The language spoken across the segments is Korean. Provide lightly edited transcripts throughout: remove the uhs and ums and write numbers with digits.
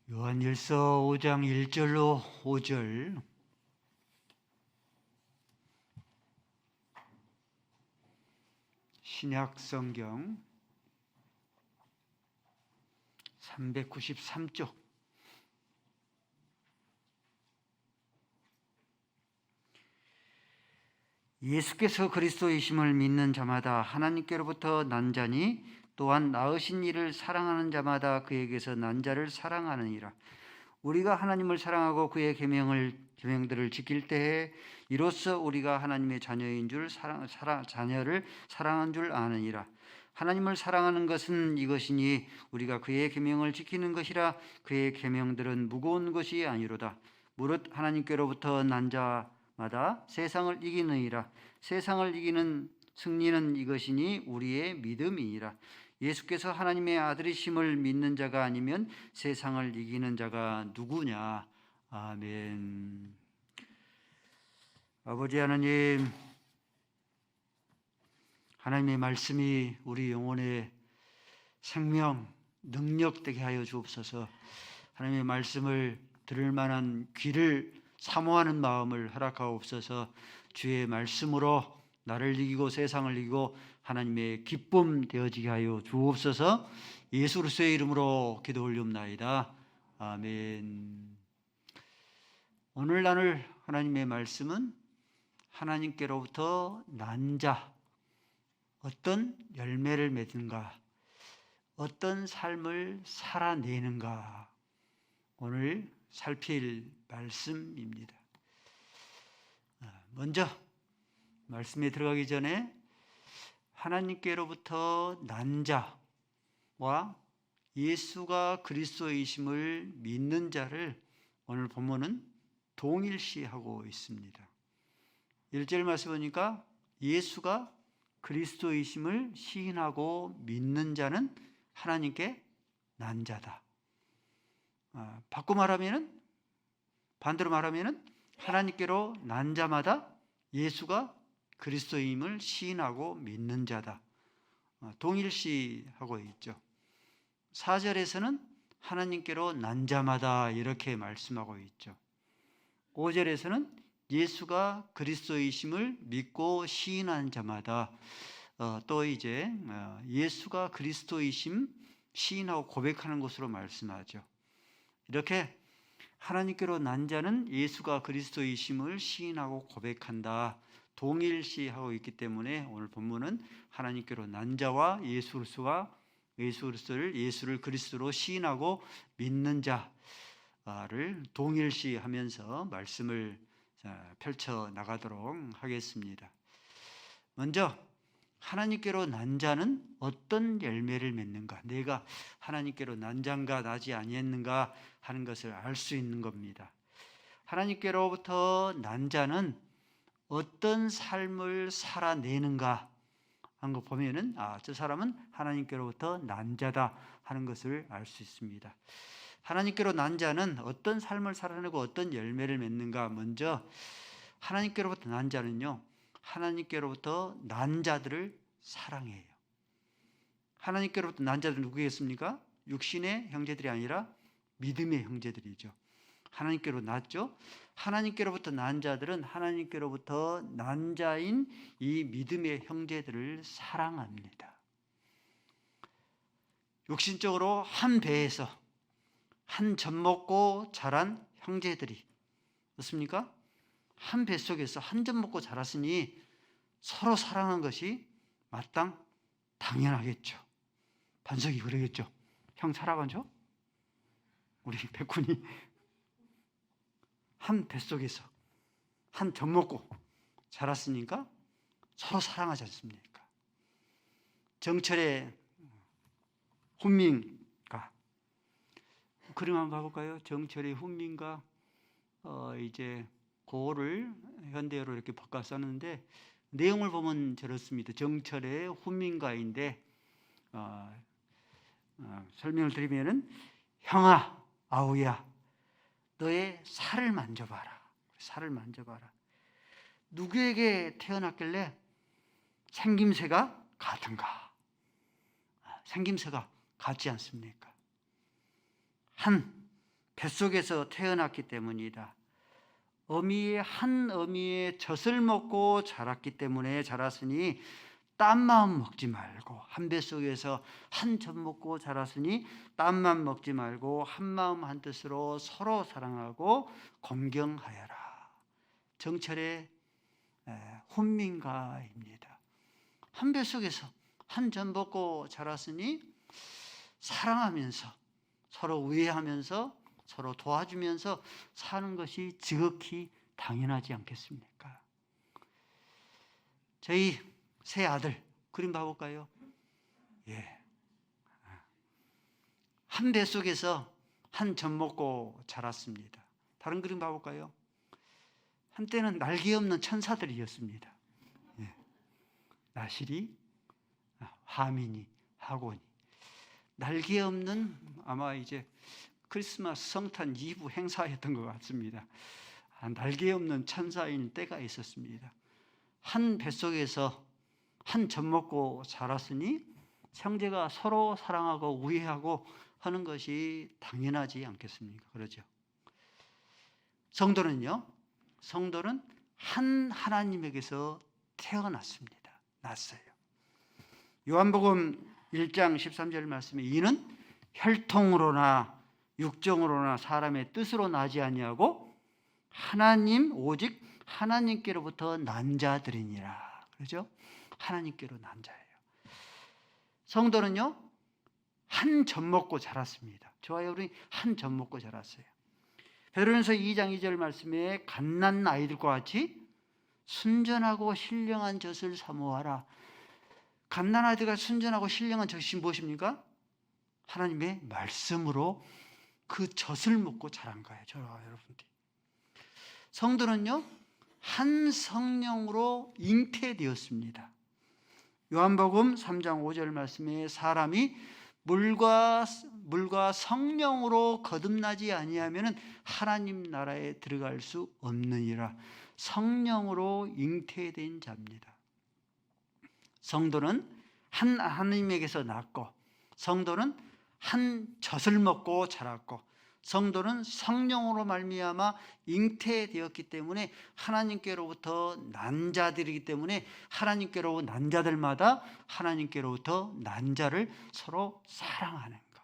요한일서 5장 1절로 5절. 신약성경 393쪽. 예수께서 그리스도이심을 믿는 자마다 하나님께로부터 난 자니 또한 낳으신 이를 사랑하는 자마다 그에게서 난 자를 사랑하느니라. 우리가 하나님을 사랑하고 그의 계명들을 지킬 때에 이로써 우리가 하나님의 자녀인 줄 자녀를 사랑한 줄 아느니라. 하나님을 사랑하는 것은 이것이니 우리가 그의 계명을 지키는 것이라. 그의 계명들은 무거운 것이 아니로다. 무릇 하나님께로부터 난 자마다 세상을 이기느니라. 세상을 이기는 승리는 이것이니 우리의 믿음이니라. 예수께서 하나님의 아들이심을 믿는 자가 아니면 세상을 이기는 자가 누구냐. 아멘. 아버지 하나님, 하나님의 말씀이 우리 영혼의 생명, 능력 되게 하여 주옵소서. 하나님의 말씀을 들을 만한 귀를 사모하는 마음을 허락하옵소서. 주의 말씀으로 나를 이기고 세상을 이기고 하나님의 기쁨 되어지게 하여 주옵소서. 예수 그리스도의 이름으로 기도 올리옵나이다. 아멘. 오늘 나눌 하나님의 말씀은 하나님께로부터 난 자, 어떤 열매를 맺는가, 어떤 삶을 살아내는가, 오늘 살필 말씀입니다. 먼저 말씀에 들어가기 전에 하나님께로부터 난 자와 예수가 그리스도이심을 믿는 자를 오늘 본문은 동일시하고 있습니다. 1절 말씀 보니까 예수가 그리스도이심을 시인하고 믿는 자는 하나님께 난 자다. 반대로 말하면은 하나님께로 난 자마다 예수가 그리스도임을 시인하고 믿는 자다. 동일시하고 있죠. 4절에서는 하나님께로 난 자마다 이렇게 말씀하고 있죠. 5절에서는 예수가 그리스도이심을 믿고 시인한 자마다 또 이제 예수가 그리스도이심 시인하고 고백하는 것으로 말씀하죠. 이렇게 하나님께로 난 자는 예수가 그리스도이심을 시인하고 고백한다. 동일시하고 있기 때문에 오늘 본문은 하나님께로 난 자와 예수를 그리스도로 시인하고 믿는 자를 동일시하면서 말씀을 펼쳐 나가도록 하겠습니다. 먼저 하나님께로 난 자는 어떤 열매를 맺는가, 내가 하나님께로 난 자인가 나지 아니했는가 하는 것을 알 수 있는 겁니다. 하나님께로부터 난 자는 어떤 삶을 살아내는가 하는 거 보면은 저 사람은 하나님께로부터 난 자다 하는 것을 알 수 있습니다. 하나님께로 난 자는 어떤 삶을 살아내고 어떤 열매를 맺는가. 먼저 하나님께로부터 난 자는요, 하나님께로부터 난 자들을 사랑해요. 하나님께로부터 난 자들은 누구겠습니까? 육신의 형제들이 아니라 믿음의 형제들이죠. 하나님께로 났죠. 하나님께로부터 난 자들은 하나님께로부터 난 자인 이 믿음의 형제들을 사랑합니다. 육신적으로 한 배에서 한 젖 먹고 자란 형제들이, 그렇습니까? 한 뱃속에서 한 젖 먹고 자랐으니 서로 사랑하는 것이 당연하겠죠. 반석이 그러겠죠. 형 사랑하죠? 우리 백군이 한 뱃속에서 한 젖 먹고 자랐으니까 서로 사랑하지 않습니까? 정철의 훈민가 그림 한번 봐볼까요? 정철의 훈민가 이제 고를 현대어로 이렇게 바꿔 썼는데 내용을 보면 저렇습니다. 정철의 훈민가인데 설명을 드리면은 형아, 아우야, 너의 살을 만져봐라. 살을 만져봐라. 누구에게 태어났길래 생김새가 같은가? 생김새가 같지 않습니까? 한 뱃속에서 태어났기 때문이다. 한 어미의 젖을 먹고 자랐으니 딴 마음 먹지 말고, 한 뱃속에서 한 젖 먹고 자랐으니 딴만 먹지 말고 한 마음 한 뜻으로 서로 사랑하고 공경하여라. 정철의 훈민가입니다. 한 뱃속에서 한 젖 먹고 자랐으니 사랑하면서 서로 우애하면서 서로 도와주면서 사는 것이 지극히 당연하지 않겠습니까? 저희 세 아들 그림 봐볼까요? 예. 한 뱃속에서 한 젖 먹고 자랐습니다. 다른 그림 봐볼까요? 한때는 날개 없는 천사들이었습니다. 예. 나실이, 화민이, 하곤이. 날개 없는, 아마 이제 크리스마스 성탄 2부 행사였던 것 같습니다. 날개 없는 천사인 때가 있었습니다. 한 뱃속에서 한 젖 먹고 자랐으니 형제가 서로 사랑하고 우애하고 하는 것이 당연하지 않겠습니까? 그러죠. 성도는 한 하나님에게서 태어났습니다. 났어요. 요한복음 1장 13절 말씀에 이는 혈통으로나 육정으로나 사람의 뜻으로 나지 아니하고 오직 하나님께로부터 난 자들이니라. 그렇죠? 하나님께로 난 자예요. 성도는요, 한 젖 먹고 자랐습니다. 저와 여러분이 한 젖 먹고 자랐어요. 베드로전서 2장 2절 말씀에 갓난 아이들과 같이 순전하고 신령한 젖을 사모하라. 갓난 아이들과 순전하고 신령한 젖이 무엇입니까? 하나님의 말씀으로 그 젖을 먹고 자란 거예요. 저와 여러분들이. 성도는요, 한 성령으로 잉태되었습니다. 요한복음 3장 5절 말씀에 사람이 물과 성령으로 거듭나지 아니하면 하나님 나라에 들어갈 수 없느니라. 성령으로 잉태된 자입니다. 성도는 한 하나님에게서 났고, 성도는 한 젖을 먹고 자랐고, 성도는 성령으로 말미암아 잉태되었기 때문에 하나님께로부터 난 자들이기 때문에 하나님께로 난 자들마다 하나님께로부터 난 자를 서로 사랑하는 것,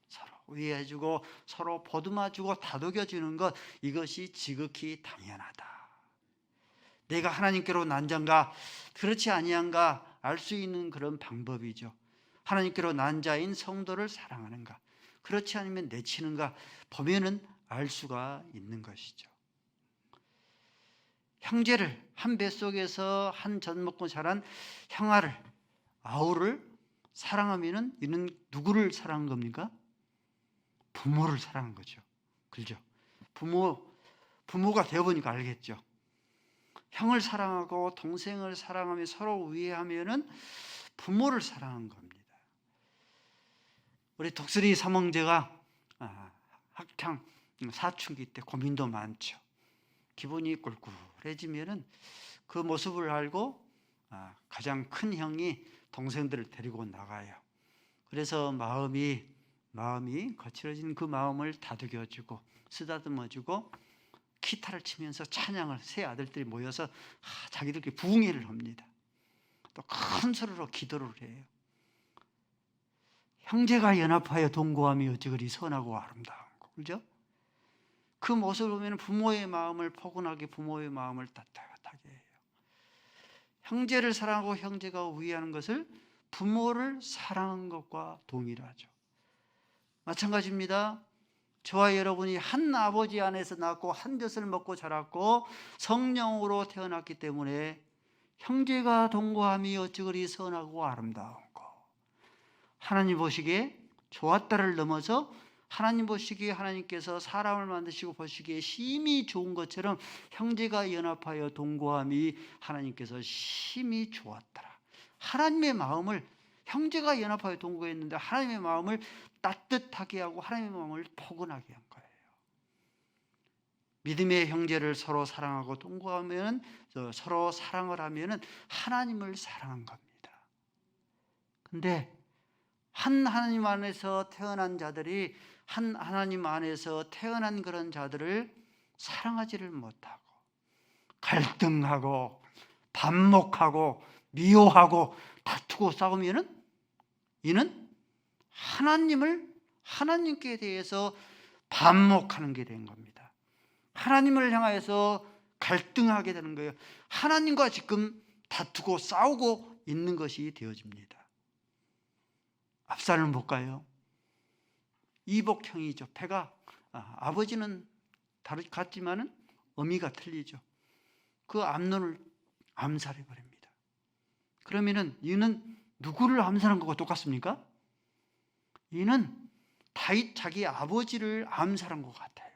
서로 위해주고 서로 보듬어주고 다독여주는 것, 이것이 지극히 당연하다. 내가 하나님께로 난 자인가 그렇지 아니한가 알 수 있는 그런 방법이죠. 하나님께로 난 자인 성도를 사랑하는가, 그렇지 않으면 내치는가 보면은 알 수가 있는 것이죠. 형제를, 한 뱃속에서 한 젖 먹고 자란 형아를, 아우를 사랑하면은 이는 누구를 사랑한 겁니까? 부모를 사랑한 거죠. 그렇죠? 부모가 되어보니까 알겠죠. 형을 사랑하고 동생을 사랑하며 서로 우애하면은 부모를 사랑한 겁니다. 우리 독수리 삼형제가 학창 사춘기 때 고민도 많죠. 기분이 꿀꿀해지면은 그 모습을 알고 가장 큰 형이 동생들을 데리고 나가요. 그래서 마음이 거칠어진 그 마음을 다독여주고 쓰다듬어주고 기타를 치면서 찬양을, 세 아들들이 모여서 자기들끼리 부흥회를 합니다. 또 큰 소리로 기도를 해요. 형제가 연합하여 동거함이 어찌 그리 선하고 아름다운 거, 그죠? 그 모습을 보면 부모의 마음을 포근하게, 부모의 마음을 따뜻하게 해요. 형제를 사랑하고 형제가 우애하는 것을 부모를 사랑한 것과 동일하죠. 마찬가지입니다. 저와 여러분이 한 아버지 안에서 낳고 한 젖을 먹고 자랐고 성령으로 태어났기 때문에 형제가 동거함이 어찌 그리 선하고 아름다운 거, 하나님 보시기에 좋았다를 넘어서 하나님 보시기에, 하나님께서 사람을 만드시고 보시기에 심히 좋은 것처럼 형제가 연합하여 동거함이 하나님께서 심히 좋았더라. 하나님의 마음을, 형제가 연합하여 동거했는데 하나님의 마음을 따뜻하게 하고 하나님의 마음을 포근하게 한 거예요. 믿음의 형제를 서로 사랑하고 동거하면, 서로 사랑을 하면 하나님을 사랑한 겁니다. 근데 한 하나님 안에서 태어난 자들이 한 하나님 안에서 태어난 그런 자들을 사랑하지를 못하고 갈등하고 반목하고 미워하고 다투고 싸우면은 이는 하나님께 대해서 반목하는 게 된 겁니다. 하나님을 향해서 갈등하게 되는 거예요. 하나님과 지금 다투고 싸우고 있는 것이 되어집니다. 압살롬 볼까요? 이복형이죠. 패가 아버지는 같지만은 의미가 틀리죠. 그 암논을 암살해 버립니다. 그러면은 이는 누구를 암살한 것과 똑같습니까? 이는 다윗 자기 아버지를 암살한 것 같아요.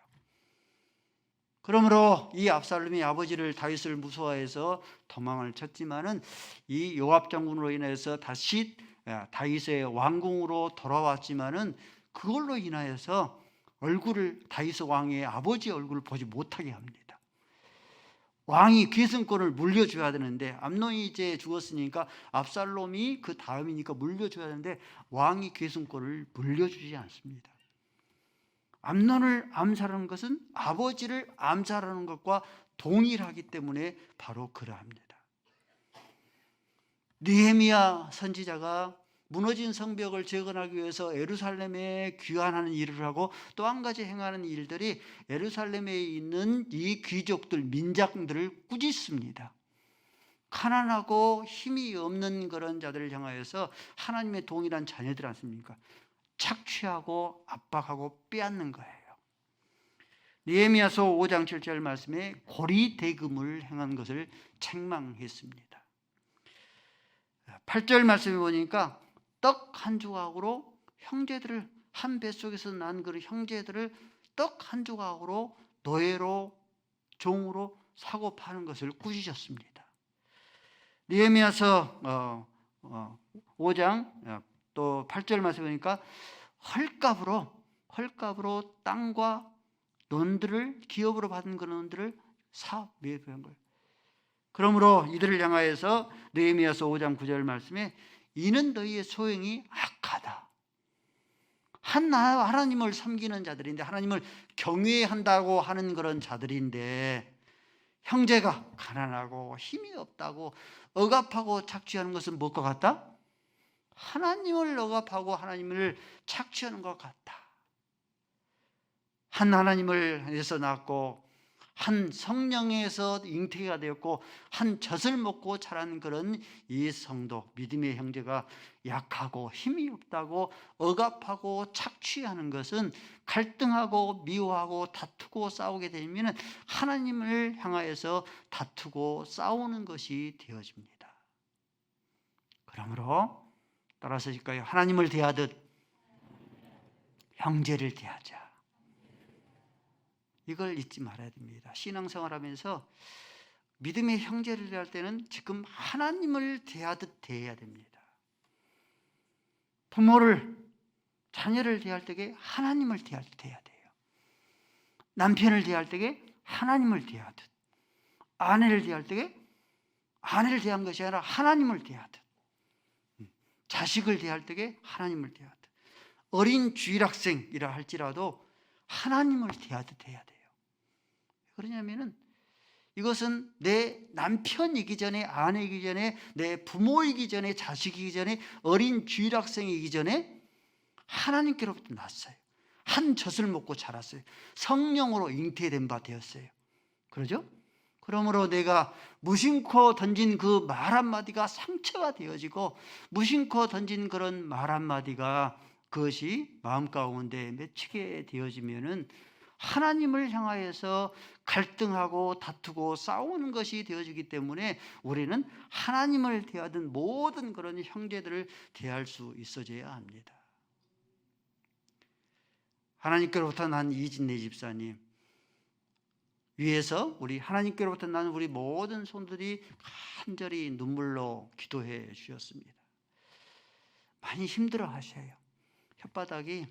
그러므로 이 압살롬이 아버지를 다윗을 무서워해서 도망을 쳤지만은 이 요압 장군으로 인해서 다시 다윗의 왕궁으로 돌아왔지만은 그걸로 인하여서 다윗 왕의 아버지 얼굴을 보지 못하게 합니다. 왕이 계승권을 물려줘야 되는데 암논이 이제 죽었으니까 압살롬이 그 다음이니까 물려줘야 되는데 왕이 계승권을 물려주지 않습니다. 암논을 암살하는 것은 아버지를 암살하는 것과 동일하기 때문에 바로 그러합니다. 느헤미야 선지자가 무너진 성벽을 재건하기 위해서 예루살렘에 귀환하는 일을 하고 또 한 가지 행하는 일들이 예루살렘에 있는 이 귀족들, 민장들을 꾸짖습니다. 가난하고 힘이 없는 그런 자들을 향하여서 하나님의 동일한 자녀들 않습니까? 착취하고 압박하고 빼앗는 거예요. 느헤미야서 5장 7절 말씀에 고리대금을 행한 것을 책망했습니다. 8절 말씀에 보니까 떡 한 조각으로 형제들을, 한 뱃속에서 난 그 형제들을 떡 한 조각으로 노예로 종으로 사고 파는 것을 꾸짖었습니다. 느헤미야서 5장 또 8절 말씀에 보니까 헐값으로 땅과 논들을 기업으로 받은 그런 논들을 매입한 거예요. 그러므로 이들을 향하여서 느헤미야서 5장 9절 말씀에 이는 너희의 소행이 악하다. 하나님을 섬기는 자들인데 하나님을 경외한다고 하는 그런 자들인데 형제가 가난하고 힘이 없다고 억압하고 착취하는 것은 무엇과 같다? 하나님을 억압하고 하나님을 착취하는 것 같다. 한 하나님을 해서 낳고 한 성령에서 잉태가 되었고 한 젖을 먹고 자란 그런 이 성도, 믿음의 형제가 약하고 힘이 없다고 억압하고 착취하는 것은 갈등하고 미워하고 다투고 싸우게 되면 하나님을 향하여서 다투고 싸우는 것이 되어집니다. 그러므로 따라서 할까요? 하나님을 대하듯 형제를 대하자. 이걸 잊지 말아야 됩니다. 신앙생활 하면서 믿음의 형제를 대할 때는 지금 하나님을 대하듯 대해야 됩니다. 자녀를 대할 때에 하나님을 대하듯 대해야 돼요. 남편을 대할 때에 하나님을 대하듯, 아내를 대할 때에 아내를 대한 것이 아니라 하나님을 대하듯, 자식을 대할 때에 하나님을 대하듯, 어린 주일학생이라 할지라도 하나님을 대하듯 해야 돼요. 그러냐면은 이것은 내 남편이기 전에, 아내이기 전에, 내 부모이기 전에, 자식이기 전에, 어린 주일학생이기 전에 하나님께로부터 났어요. 한 젖을 먹고 자랐어요. 성령으로 잉태된 바 되었어요. 그러죠? 그러므로 내가 무심코 던진 그 말 한마디가 상처가 되어지고 무심코 던진 그런 말 한마디가 그것이 마음 가운데 맺히게 되어지면은 하나님을 향하여서 갈등하고 다투고 싸우는 것이 되어지기 때문에 우리는 하나님을 대하던 모든 그런 형제들을 대할 수 있어져야 합니다. 하나님께로부터 난 이진내 집사님 위해서 우리 하나님께로부터 난 우리 모든 손들이 간절히 눈물로 기도해 주셨습니다. 많이 힘들어 하셔요. 혓바닥이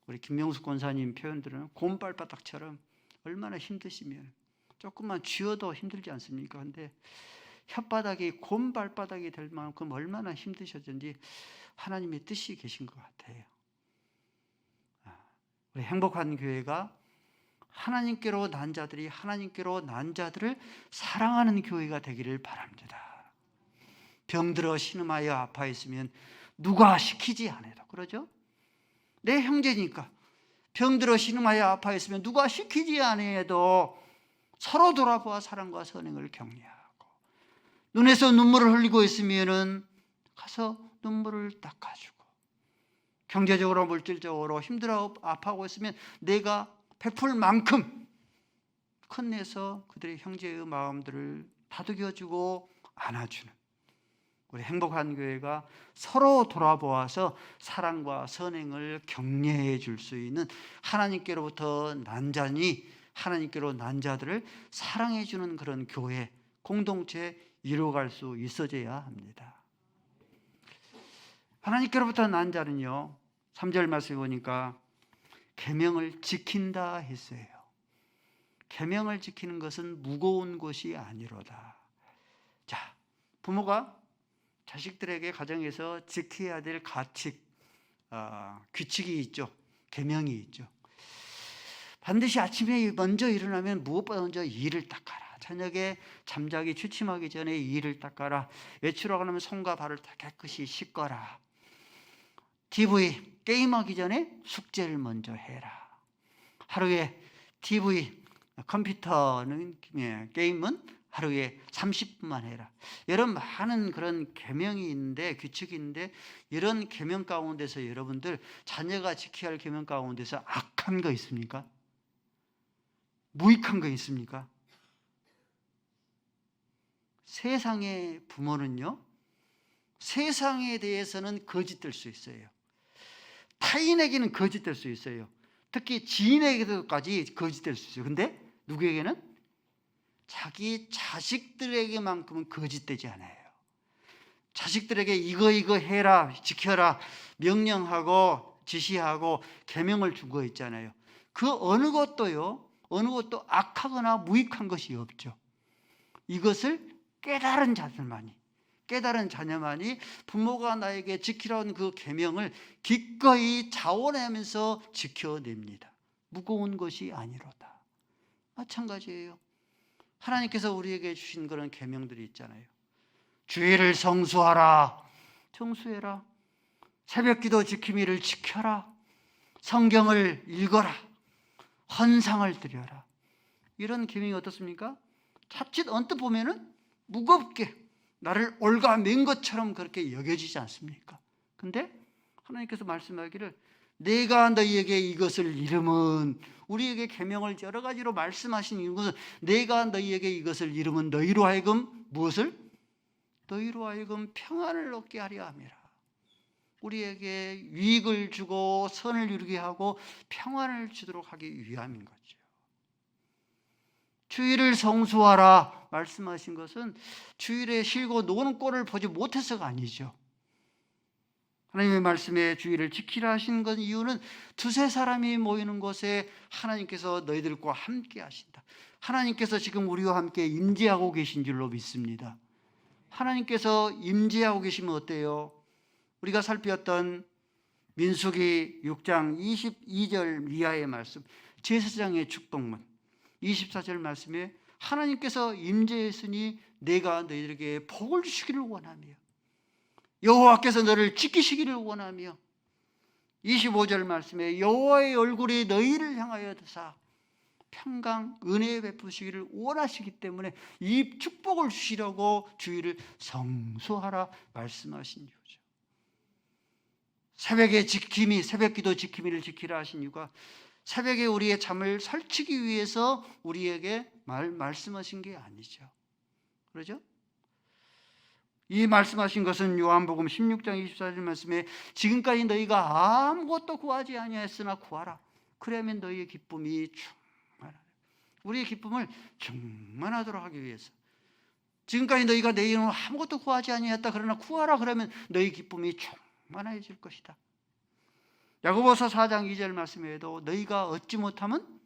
우리 김명숙 권사님 표현들은 곰발바닥처럼 얼마나 힘드시면 조금만 쥐어도 힘들지 않습니까? 근데 혓바닥이 곰발바닥이 될 만큼 얼마나 힘드셨는지 하나님의 뜻이 계신 것 같아요. 우리 행복한 교회가 하나님께로 난 자들이 하나님께로 난 자들을 사랑하는 교회가 되기를 바랍니다. 병들어 신음하여 아파했으면 누가 시키지 않아도, 그러죠? 내 형제니까 병들어 신음하여 아파했으면 누가 시키지 않아도 서로 돌아보아 사랑과 선행을 격려하고, 눈에서 눈물을 흘리고 있으면 가서 눈물을 닦아주고, 경제적으로 물질적으로 힘들어 아파하고 있으면 내가 베풀 만큼 건네서 그들의 형제의 마음들을 다독여주고 안아주는 우리 행복한 교회가 서로 돌아보아서 사랑과 선행을 격려해 줄 수 있는, 하나님께로부터 난 자니 하나님께로 난 자들을 사랑해 주는 그런 교회 공동체 이루어갈 수 있어져야 합니다. 하나님께로부터 난 자는요, 3절 말씀에 보니까 계명을 지킨다 했어요. 계명을 지키는 것은 무거운 것이 아니로다. 자, 부모가 자식들에게 가정에서 지켜야 될 가칙, 규칙이 있죠. 계명이 있죠. 반드시 아침에 먼저 일어나면 무엇보다 먼저 이를 닦아라. 저녁에 잠자기 취침하기 전에 이를 닦아라. 외출하고 나면 손과 발을 다 깨끗이 씻거라. TV, 게임하기 전에 숙제를 먼저 해라. 하루에 TV, 컴퓨터는, 게임은 하루에 30분만 해라. 이런 많은 그런 계명이 있는데, 규칙이 있는데, 이런 계명 가운데서 여러분들 자녀가 지켜야 할 계명 가운데서 악한 거 있습니까? 무익한 거 있습니까? 세상의 부모는요, 세상에 대해서는 거짓될 수 있어요. 타인에게는 거짓될 수 있어요. 특히 지인에게도까지 거짓될 수 있어요. 근데 누구에게는? 자기 자식들에게만큼은 거짓되지 않아요. 자식들에게 이거 해라, 지켜라 명령하고 지시하고 계명을 준 거 있잖아요. 그 어느 것도 악하거나 무익한 것이 없죠. 이것을 깨달은 자녀만이 부모가 나에게 지키라는 그 계명을 기꺼이 자원하면서 지켜냅니다. 무거운 것이 아니로다. 마찬가지예요. 하나님께서 우리에게 주신 그런 계명들이 있잖아요. 주일을 성수하라, 정수해라. 새벽기도 지킴이를 지켜라. 성경을 읽어라. 헌상을 드려라. 이런 계명이 어떻습니까? 자칫 언뜻 보면은 무겁게 나를 올가맨 것처럼 그렇게 여겨지지 않습니까? 근데 하나님께서 말씀하기를 내가 너희에게 이것을 이름은, 우리에게 계명을 여러 가지로 말씀하신 이것은 내가 너희에게 이것을 이름은 너희로 하여금 무엇을? 너희로 하여금 평안을 얻게 하려 함이라. 우리에게 유익을 주고 선을 이루게 하고 평안을 주도록 하기 위함인 거죠. 주일을 성수하라 말씀하신 것은 주일에 쉬고 노는 꼴을 보지 못해서가 아니죠. 하나님의 말씀에 주일을 지키라 하신 건 이유는 두세 사람이 모이는 곳에 하나님께서 너희들과 함께 하신다. 하나님께서 지금 우리와 함께 임재하고 계신 줄로 믿습니다. 하나님께서 임재하고 계시면 어때요? 우리가 살폈던 민수기 6장 22절 이하의 말씀, 제사장의 축복문 24절 말씀에 하나님께서 임재했으니 내가 너희들에게 복을 주시기를 원하며 여호와께서 너를 지키시기를 원하며 25절 말씀에 여호와의 얼굴이 너희를 향하여 드사 평강 은혜 베푸시기를 원하시기 때문에 이 축복을 주시려고 주일을 성수하라 말씀하신 이유죠. 새벽에 새벽기도 지킴이를 지키라 하신 이유가 새벽에 우리의 잠을 설치기 위해서 우리에게 말씀하신 게 아니죠. 그러죠? 이 말씀하신 것은 요한복음 16장 24절 말씀에 지금까지 너희가 아무것도 구하지 아니하였으나 구하라. 그러면 너희의 기쁨이 충만하다. 우리의 기쁨을 충만하도록 하기 위해서. 지금까지 너희가 내 이름으로 아무것도 구하지 아니하였다. 그러나 구하라 그러면 너희 기쁨이 충만해질 것이다. 야고보서 4장 2절 말씀에도 너희가 얻지 못하면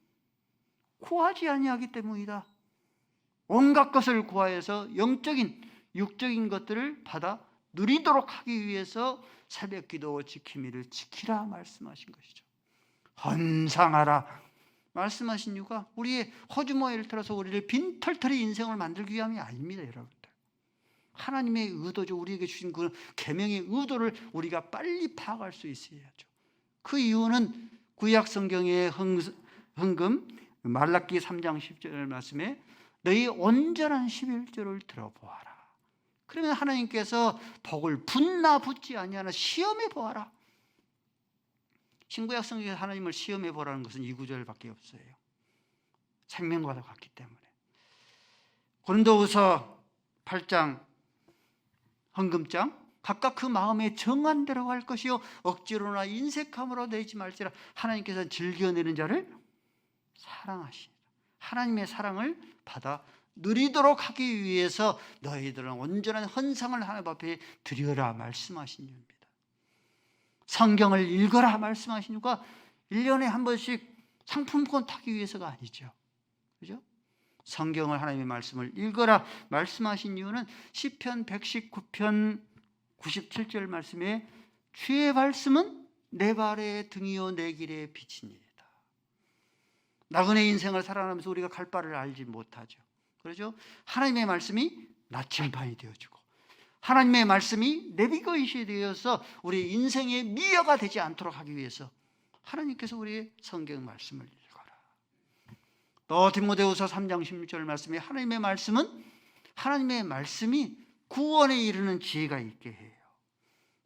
구하지 아니하기 때문이다. 온갖 것을 구하여서 영적인 육적인 것들을 받아 누리도록 하기 위해서 새벽기도 지킴이를 지키라 말씀하신 것이죠. 헌상하라 말씀하신 이유가 우리의 허주머니를 털어서 우리를 빈털터리 인생을 만들기 위함이 아닙니다, 여러분들. 하나님의 의도죠. 우리에게 주신 그 계명의 의도를 우리가 빨리 파악할 수 있어야죠. 그 이유는 구약 성경의 헌금 말라기 3장 10절 말씀에 너희 온전한 11조를 들어보아라. 그러면 하나님께서 복을 붙나 붙지 아니하나 시험해 보아라. 신구약 성경에서 하나님을 시험해 보라는 것은 이 구절밖에 없어요. 생명과도 같기 때문에. 고린도후서 8장 헌금장 각각 그 마음에 정한 대로 할 것이요 억지로나 인색함으로 내지 말지라. 하나님께서 즐겨내는 자를 사랑하시니라. 하나님의 사랑을 받아 누리도록 하기 위해서 너희들은 온전한 헌상을 하나님 앞에 드려라 말씀하신 이유입니다. 성경을 읽어라 말씀하신 이유가 1년에 한 번씩 상품권 타기 위해서가 아니죠. 그죠? 성경을 하나님의 말씀을 읽어라 말씀하신 이유는 시편 119편 97절 말씀에 주의 말씀은 내 발의 등이요 내 길의 빛이니이다. 나그네 인생을 살아가면서 우리가 갈 바를 알지 못하죠. 그렇죠? 하나님의 말씀이 나침반이 되어주고 하나님의 말씀이 내비게이션이 되어서 우리 인생의 미여가 되지 않도록 하기 위해서 하나님께서 우리의 성경 말씀을 읽어라. 또 디모데후서 3장 16절 말씀에 하나님의 말씀이 구원에 이르는 지혜가 있게 해요.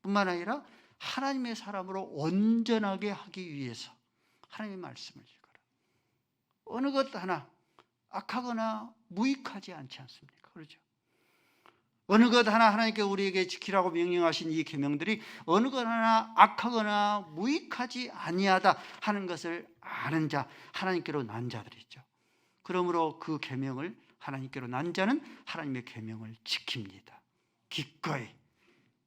뿐만 아니라 하나님의 사람으로 온전하게 하기 위해서 하나님의 말씀을 읽어라. 어느 것 하나 악하거나 무익하지 않지 않습니까? 그렇죠? 어느 것 하나 하나님께 우리에게 지키라고 명령하신 이 계명들이 어느 것 하나 악하거나 무익하지 아니하다 하는 것을 아는 자, 하나님께로 난 자들이죠. 그러므로 그 계명을 하나님께로 난 자는 하나님의 계명을 지킵니다. 기꺼이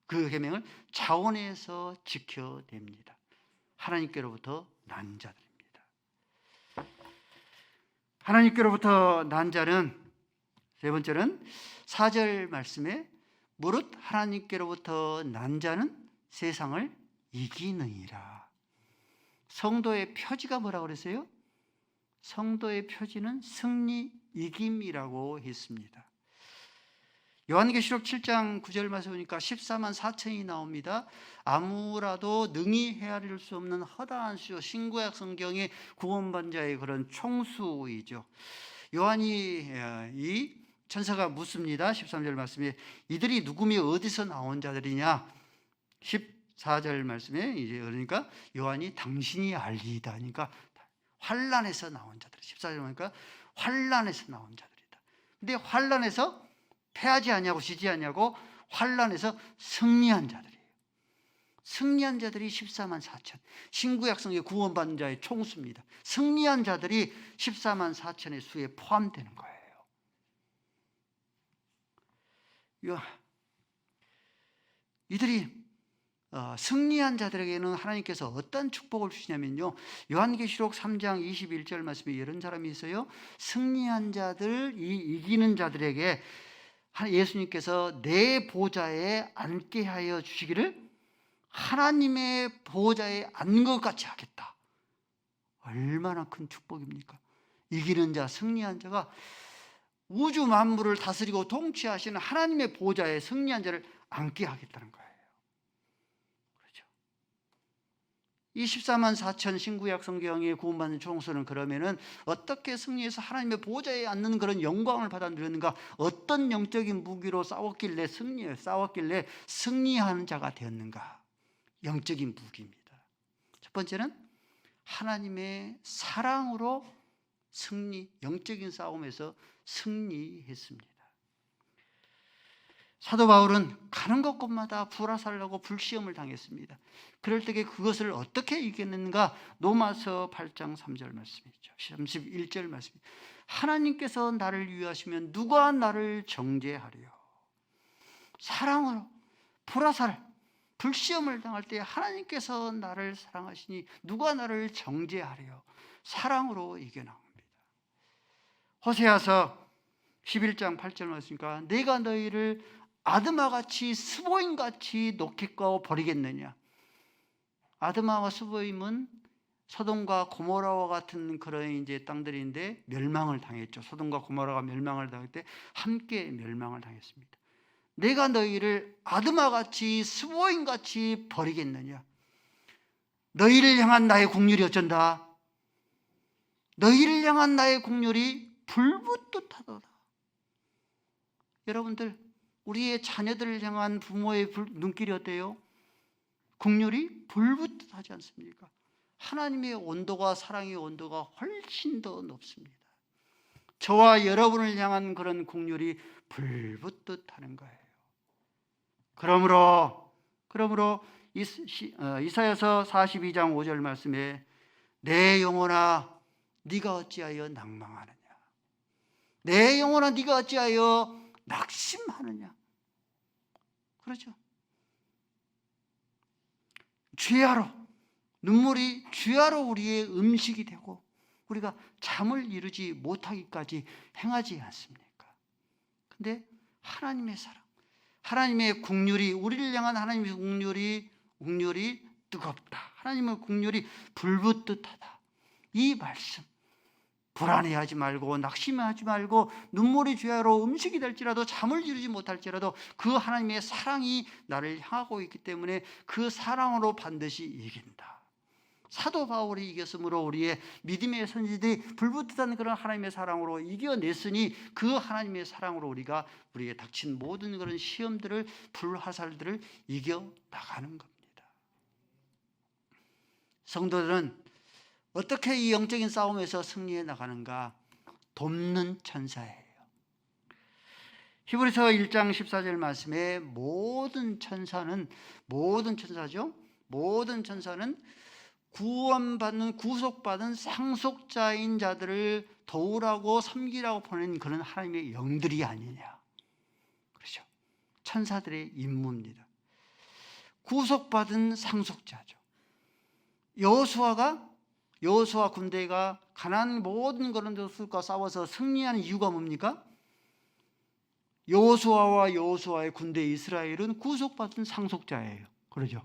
그 계명을 자원해서 지켜냅니다. 하나님께로부터 난 자들입니다. 하나님께로부터 난 자는 세 번째는 4절 말씀에 무릇 하나님께로부터 난 자는 세상을 이기느니라. 성도의 표지가 뭐라고 그랬어요? 성도의 표지는 승리, 이김이라고 했습니다. 요한계시록 7장 9절 말씀 보니까 14만 4천이 나옵니다. 아무라도 능히 헤아릴 수 없는 허다한 수, 신구약 성경의 구원받은 자의 그런 총수이죠. 요한이 이 천사가 묻습니다. 13절 말씀에 이들이 누구며 어디서 나온 자들이냐? 14절 말씀에 이제 그러니까 요한이 당신이 알리이다. 그러니까 환란에서 나온 자들. 14절 보니까 환란에서 나온 자들이다. 근데 환란에서 패하지 않냐고 지지 않냐고 환란에서 승리한 자들이에요. 승리한 자들이 14만 4천. 신구약 성경의 구원받은 자의 총수입니다. 승리한 자들이 14만 4천의 수에 포함되는 거예요. 이들이 승리한 자들에게는 하나님께서 어떤 축복을 주시냐면요, 요한계시록 3장 21절 말씀에 이런 사람이 있어요. 승리한 자들, 이기는 자들에게 예수님께서 내 보좌에 앉게 하여 주시기를 하나님의 보좌에 앉은 것 같이 하겠다. 얼마나 큰 축복입니까? 이기는 자, 승리한 자가 우주 만물을 다스리고 통치하시는 하나님의 보좌에 승리한 자를 앉게 하겠다는 거예요. 그렇죠? 이 14만 4천 신구약 성경의 구원받는 총수는 그러면은 어떻게 승리해서 하나님의 보좌에 앉는 그런 영광을 받아 누렸는가? 어떤 영적인 무기로 싸웠길래 승리하는 자가 되었는가? 영적인 무기입니다. 첫 번째는 하나님의 사랑으로 영적인 싸움에서 승리했습니다. 사도 바울은 가는 곳곳마다 불화살하고 불시험을 당했습니다. 그럴 때에 그것을 어떻게 이겼는가? 로마서 8장 3절 말씀이죠. 31절 말씀. 하나님께서 나를 위하시면 누가 나를 정죄하려? 사랑으로 불화살, 불시험을 당할 때 하나님께서 나를 사랑하시니 누가 나를 정죄하려? 사랑으로 이겨나옵니다. 호세아서 11장 8절 말씀이니까 내가 너희를 아드마같이 스보임같이 놓겠고 버리겠느냐. 아드마와 스보임은 소돔과 고모라와 같은 그런 이제 땅들인데 멸망을 당했죠. 소돔과 고모라가 멸망을 당할 때 함께 멸망을 당했습니다. 내가 너희를 아드마같이 스보임같이 버리겠느냐. 너희를 향한 나의 국률이 어쩐다. 너희를 향한 나의 국률이 불붙듯하도다. 여러분들, 우리의 자녀들을 향한 부모의 눈길이 어때요? 국률이 불붙듯하지 않습니까? 하나님의 온도가, 사랑의 온도가 훨씬 더 높습니다. 저와 여러분을 향한 그런 국률이 불붙듯하는 거예요. 그러므로 이사야서 42장 5절 말씀에 내 영혼아 네가 어찌하여 낭망하느냐. 내 영혼아 네가 어찌하여 낙심하느냐. 그렇죠. 죄하로, 눈물이 죄하로 우리의 음식이 되고 우리가 잠을 이루지 못하기까지 행하지 않습니까? 근데 하나님의 사랑, 하나님의 국률이, 우리를 향한 하나님의 국률이 뜨겁다. 하나님의 국률이 불붙듯하다. 이 말씀, 불안해하지 말고 낙심하지 말고 눈물이 죄하로 음식이 될지라도 잠을 이루지 못할지라도 그 하나님의 사랑이 나를 향하고 있기 때문에 그 사랑으로 반드시 이긴다. 사도 바울이 이겼으므로 우리의 믿음의 선지들이 불붙듯한 그런 하나님의 사랑으로 이겨냈으니 그 하나님의 사랑으로 우리가 우리에게 닥친 모든 그런 시험들을, 불화살들을 이겨나가는 겁니다. 성도들은 어떻게 이 영적인 싸움에서 승리해 나가는가? 돕는 천사예요. 히브리서 1장 14절 말씀에 모든 천사죠. 모든 천사는 구원받는, 구속받은 상속자인 자들을 도우라고 섬기라고 보낸 그런 하나님의 영들이 아니냐. 그렇죠. 천사들의 임무입니다. 구속받은 상속자죠. 여호수아 군대가 가나안 모든 그런 것들과 싸워서 승리하는 이유가 뭡니까? 여호수아와 여호수아의 군대 이스라엘은 구속받은 상속자예요. 그러죠.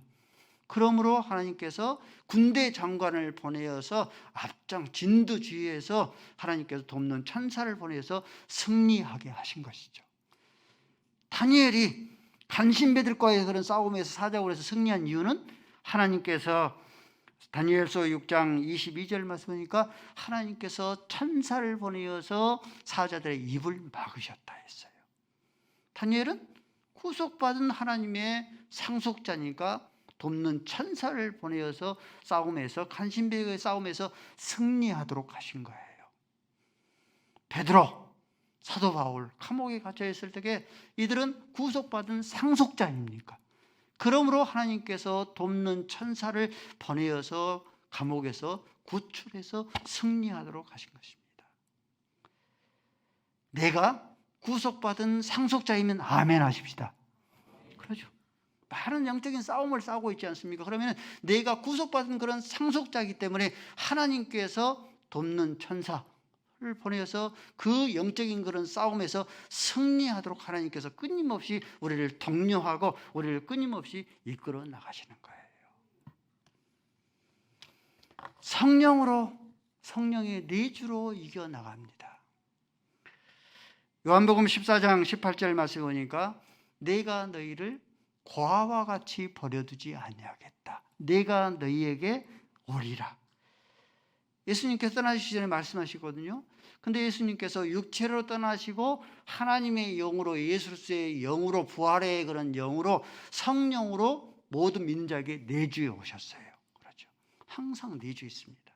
그러므로 하나님께서 군대 장관을 보내어서 앞장 진두지휘해서 하나님께서 돕는 천사를 보내서 승리하게 하신 것이죠. 다니엘이 간신배들과의 그런 싸움에서 사자굴에서 승리한 이유는 하나님께서 다니엘서 6장 22절 말씀하니까 하나님께서 천사를 보내어서 사자들의 입을 막으셨다 했어요. 다니엘은 구속받은 하나님의 상속자니까 돕는 천사를 보내어서 싸움에서, 간신배의 싸움에서 승리하도록 하신 거예요. 베드로, 사도 바울 감옥에 갇혀 있을 때에 이들은 구속받은 상속자입니까? 그러므로 하나님께서 돕는 천사를 보내어서 감옥에서 구출해서 승리하도록 하신 것입니다. 내가 구속받은 상속자이면 아멘 하십시다. 그렇죠. 많은 영적인 싸움을 싸우고 있지 않습니까? 그러면 내가 구속받은 그런 상속자이기 때문에 하나님께서 돕는 천사를 보내서 그 영적인 그런 싸움에서 승리하도록 하나님께서 끊임없이 우리를 독려하고 우리를 끊임없이 이끌어 나가시는 거예요. 성령의 내주로 이겨나갑니다. 요한복음 14장 18절 말씀 보니까 내가 너희를 고아와 같이 버려두지 아니하겠다. 내가 너희에게 오리라. 예수님께서 떠나시기 전에 말씀하시거든요. 근데 예수님께서 육체로 떠나시고 하나님의 영으로, 예수의 영으로, 부활의 그런 영으로, 성령으로 모든 민족에게 내주해 오셨어요. 그렇죠. 항상 내주해 있습니다.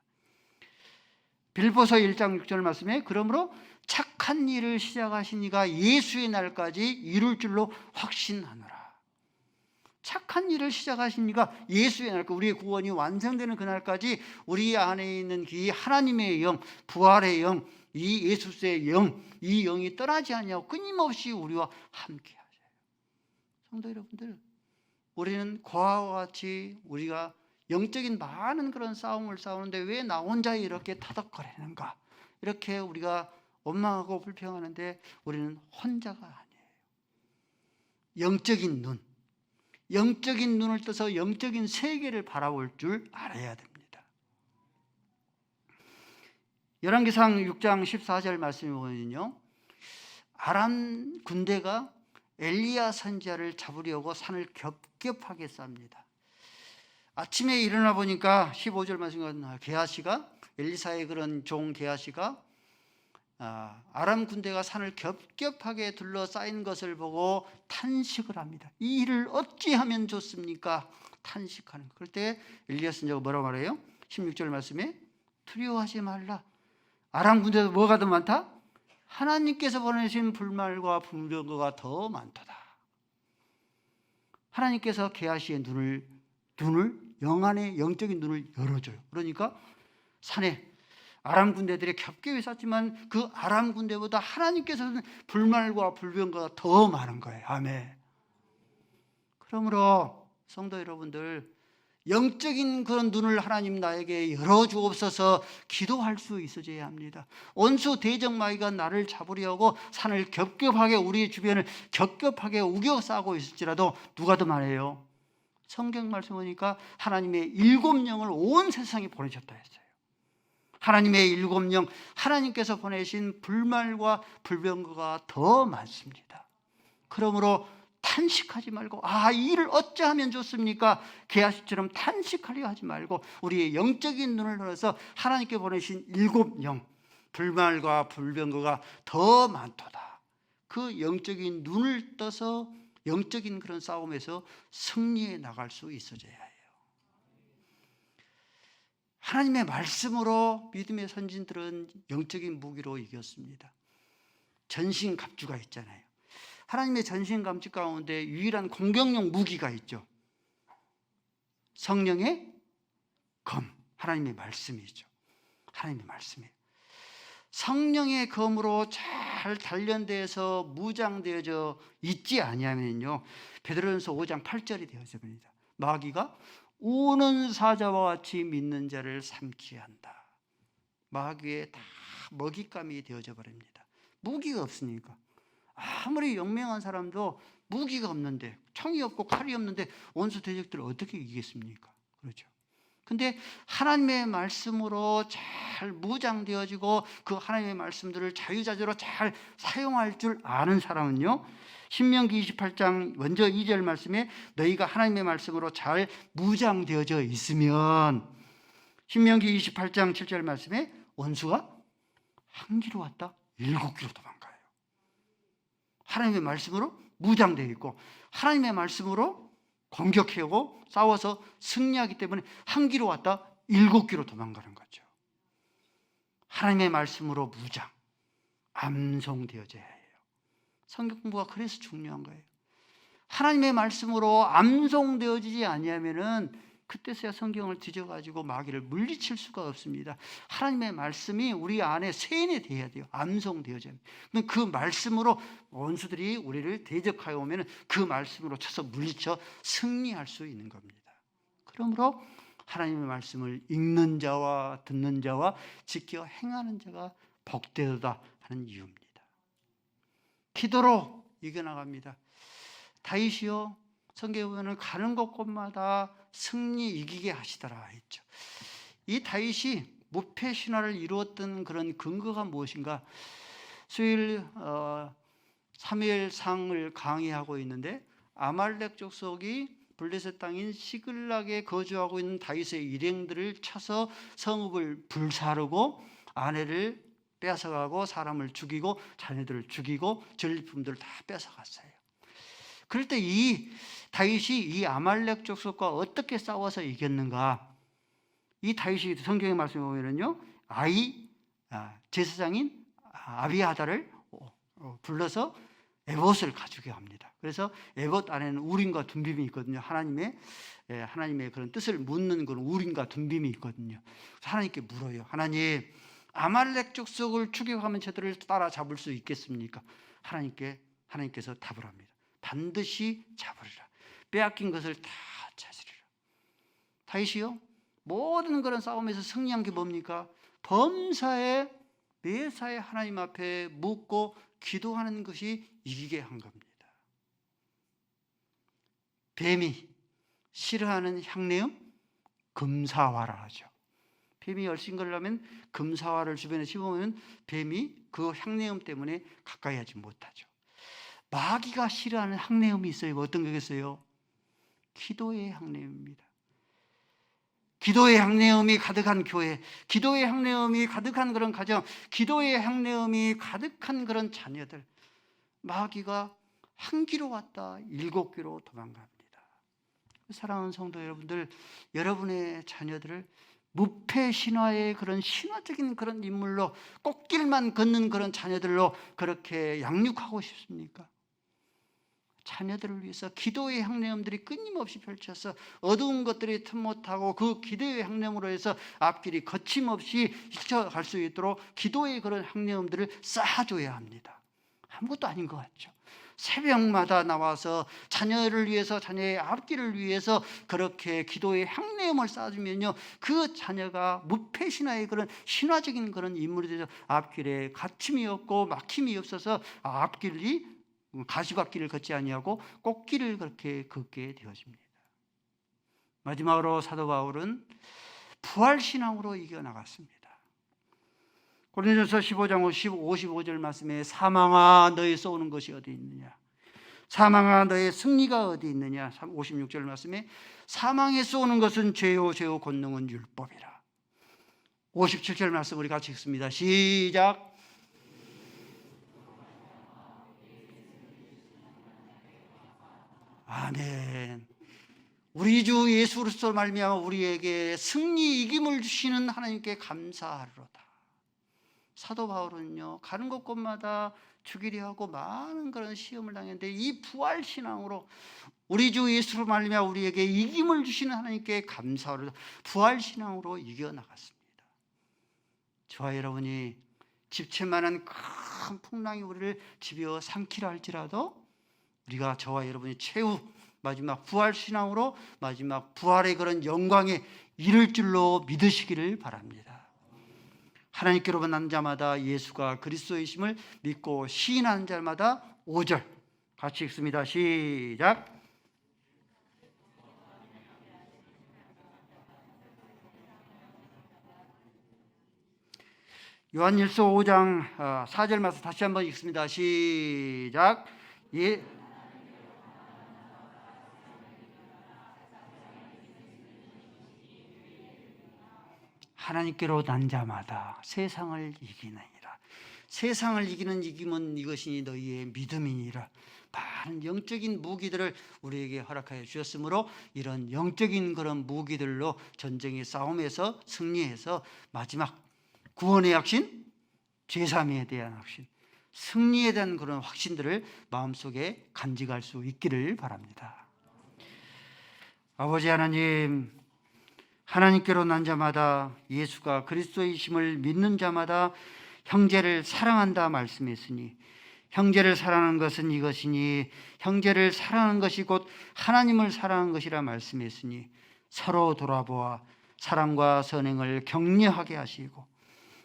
빌보서 1장 6절 말씀에 그러므로 착한 일을 시작하신 이가 예수의 날까지 이룰 줄로 확신하노라. 착한 일을 시작하신 이가 예수의 날까지, 우리의 구원이 완성되는 그날까지 우리 안에 있는 이 하나님의 영, 부활의 영, 이 예수의 영, 이 영이 떠나지 않냐고 끊임없이 우리와 함께 하셔요. 성도 여러분들, 우리는 고아와 같이 우리가 영적인 많은 그런 싸움을 싸우는데 왜 나 혼자 이렇게 타덕거리는가? 이렇게 우리가 원망하고 불평하는데 우리는 혼자가 아니에요. 영적인 눈, 영적인 눈을 떠서 영적인 세계를 바라볼 줄 알아야 됩니다. 열왕기상 6장 14절 말씀에 보면요, 아람 군대가 엘리야 선지자를 잡으려고 산을 겹겹하게 쌉니다. 아침에 일어나 보니까 15절 말씀은 게하시가, 엘리사의 그런 종 게하시가 아람 군대가 산을 겹겹하게 둘러싸인 것을 보고 탄식을 합니다. 이 일을 어찌하면 좋습니까? 탄식하는. 그럴 때 엘리야 선지자가 뭐라고 말해요? 16절 말씀에 두려워하지 말라. 아람 군대도 뭐가 더 많다? 하나님께서 보내신 불말과 불병거가 더 많도다. 하나님께서 게하시의 눈을 영안의 영적인 눈을 열어줘요. 그러니까 산에 아람 군대들이 겹겹이 쌌지만 그 아람 군대보다 하나님께서는 불말과 불병거가 더 많은 거예요. 아멘. 그러므로 성도 여러분들, 영적인 그런 눈을 하나님 나에게 열어주옵소서 기도할 수 있어져야 합니다. 원수 대적마귀가 나를 잡으려고 산을 겹겹하게, 우리 주변을 겹겹하게 우겨싸고 있을지라도 누가 더 많아요? 성경 말씀 보니까 하나님의 7영을 온 세상에 보내셨다 했어요. 하나님의 7영, 하나님께서 보내신 불말과 불병거가 더 많습니다. 그러므로 탄식하지 말고, 이 일을 어찌하면 좋습니까? 게하시처럼 탄식하려 하지 말고 우리의 영적인 눈을 열어서 하나님께 보내신 7영, 불말과 불병거가 더 많도다. 그 영적인 눈을 떠서 영적인 그런 싸움에서 승리해 나갈 수 있어져야 해요. 하나님의 말씀으로 믿음의 선진들은 영적인 무기로 이겼습니다. 전신갑주가 있잖아요. 하나님의 전신갑주 가운데 유일한 공격용 무기가 있죠. 성령의 검, 하나님의 말씀이죠. 하나님의 말씀이에요. 성령의 검으로 잘 단련되어서 무장되어져 있지 아니하면요, 베드로전서 5장 8절이 되어집니다. 마귀가 우는 사자와 같이 믿는 자를 삼키게 한다. 마귀의 다 먹잇감이 되어져 버립니다. 무기가 없으니까. 아무리 영명한 사람도 무기가 없는데, 총이 없고 칼이 없는데 원수 대적들을 어떻게 이기겠습니까? 그렇죠. 근데 하나님의 말씀으로 잘 무장되어지고 그 하나님의 말씀들을 자유자재로 잘 사용할 줄 아는 사람은요, 신명기 28장 먼저 2절 말씀에 너희가 하나님의 말씀으로 잘 무장되어져 있으면, 신명기 28장 7절 말씀에 원수가 한 기로 왔다 7기로 도망가요. 하나님의 말씀으로 무장되어 있고 하나님의 말씀으로 공격하고 싸워서 승리하기 때문에 한 기로 왔다 7기로 도망가는 거죠. 하나님의 말씀으로 무장, 암송되어져야 해요. 성경 공부가 그래서 중요한 거예요. 하나님의 말씀으로 암송되어지지 아니하면은 그때서야 성경을 뒤져가지고 마귀를 물리칠 수가 없습니다. 하나님의 말씀이 우리 안에 세뇌되어야 돼요. 암송되어져야 돼요. 그 말씀으로 원수들이 우리를 대적하여 오면 그 말씀으로 쳐서 물리쳐 승리할 수 있는 겁니다. 그러므로 하나님의 말씀을 읽는 자와 듣는 자와 지켜 행하는 자가 복되도다 하는 이유입니다. 기도로 이겨나갑니다. 다윗이요, 성경에 보면 가는 곳곳마다 승리 이기게 하시더라 했죠. 이 다윗이 무패 신화를 이루었던 그런 근거가 무엇인가? 수요일 사무엘상을 강의하고 있는데 아말렉 족속이 블레셋 땅인 시글락에 거주하고 있는 다윗의 일행들을 쳐서 성읍을 불사르고 아내를 뺏어가고 사람을 죽이고 자녀들을 죽이고 전리품들을 다 뺏어갔어요. 그럴 때 이 다윗이 이 아말렉 족속과 어떻게 싸워서 이겼는가? 이 다윗이 성경의 말씀에 보면은요, 제사장인 아비아다를 불러서 에봇을 가지게 합니다. 그래서 에봇 안에는 우림과 둠빔이 있거든요. 하나님의 그런 뜻을 묻는 그런 우림과 둠빔이 있거든요. 하나님께 물어요. 하나님, 아말렉 족속을 추격하면 저들을 따라잡을 수 있겠습니까? 하나님께서 답을 합니다. 반드시 잡으리라. 빼앗긴 것을 다 찾으리라. 다윗이요, 모든 그런 싸움에서 승리한 게 뭡니까? 범사에 매사에 하나님 앞에 묻고 기도하는 것이 이기게 한 겁니다. 뱀이 싫어하는 향내음? 금사화라 하죠. 뱀이 얼씬거리려면 금사화를 주변에 심으면 뱀이 그 향내음 때문에 가까이 하지 못하죠. 마귀가 싫어하는 향내음이 있어요. 어떤 거겠어요? 기도의 향내음입니다. 기도의 향내음이 가득한 교회, 기도의 향내음이 가득한 그런 가정, 기도의 향내음이 가득한 그런 자녀들, 마귀가 한 귀로 왔다 7귀로 도망갑니다. 사랑하는 성도 여러분들, 여러분의 자녀들을 무패 신화의 그런 신화적인 그런 인물로, 꽃길만 걷는 그런 자녀들로 그렇게 양육하고 싶습니까? 자녀들을 위해서 기도의 향내음들이 끊임없이 펼쳐서 어두운 것들이 틈 못하고 그 기도의 향내음으로 해서 앞길이 거침없이 스쳐갈 수 있도록 기도의 그런 향내음들을 쌓아줘야 합니다. 아무것도 아닌 것 같죠. 새벽마다 나와서 자녀를 위해서, 자녀의 앞길을 위해서 그렇게 기도의 향내음을 쌓아주면요, 그 자녀가 무패신화의 그런 신화적인 그런 인물이 되어서 앞길에 갇힘이 없고 막힘이 없어서 앞길이 가시밭길을 걷지 아니하고 꽃길을 그렇게 걷게 되어집니다. 마지막으로 사도 바울은 부활신앙으로 이겨나갔습니다. 고린도전서 15장 55절 말씀에 사망아 너의 쏘는 것이 어디 있느냐, 사망아 너의 승리가 어디 있느냐, 56절 말씀에 사망에 쏘는 것은 죄요 죄요 권능은 율법이라. 57절 말씀 우리 같이 읽습니다. 시작. 아멘. 우리 주 예수 그리스도로 말미암아 우리에게 승리 이김을 주시는 하나님께 감사하리로다. 사도 바울은요, 가는 곳곳마다 죽이려 하고 많은 그런 시험을 당했는데 이 부활 신앙으로 우리 주 예수로 말미암아 우리에게 이김을 주시는 하나님께 감사하리로다. 부활 신앙으로 이겨 나갔습니다. 저와 여러분이 집채만한 큰 풍랑이 우리를 집어 삼키라 할지라도 우리가, 저와 여러분이 최후 마지막 부활 신앙으로 마지막 부활의 그런 영광에 이를 줄로 믿으시기를 바랍니다. 하나님께로만 난 자마다 예수가 그리스도이심을 믿고 시인하는 자마다 5절 같이 읽습니다. 시작. 요한일서 5장 4절 말씀 다시 한번 읽습니다. 시작. 하나님께로 난 자마다 세상을 이기느니라. 세상을 이기는 이김은 이것이 너희의 믿음이니라. 많은 영적인 무기들을 우리에게 허락하여 주셨으므로 이런 영적인 그런 무기들로 전쟁의 싸움에서 승리해서 마지막 구원의 확신, 죄사함에 대한 확신, 승리에 대한 그런 확신들을 마음속에 간직할 수 있기를 바랍니다. 아버지 하나님, 하나님께로 난 자마다 예수가 그리스도이심을 믿는 자마다 형제를 사랑한다 말씀했으니, 형제를 사랑하는 것은 이것이니 형제를 사랑하는 것이 곧 하나님을 사랑하는 것이라 말씀했으니, 서로 돌아보아 사랑과 선행을 격려하게 하시고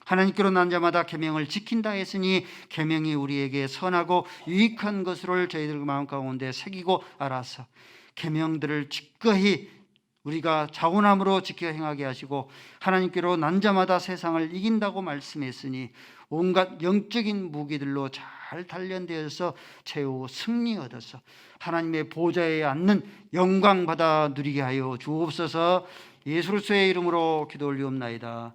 하나님께로 난 자마다 계명을 지킨다 했으니 계명이 우리에게 선하고 유익한 것을 저희들 마음 가운데 새기고 알아서 계명들을 기꺼이 우리가 자원함으로 지켜 행하게 하시고 하나님께로 난 자마다 세상을 이긴다고 말씀했으니 온갖 영적인 무기들로 잘 단련되어서 최후 승리 얻어서 하나님의 보좌에 앉는 영광 받아 누리게 하여 주옵소서. 예수 그리스도의 이름으로 기도 올리옵나이다.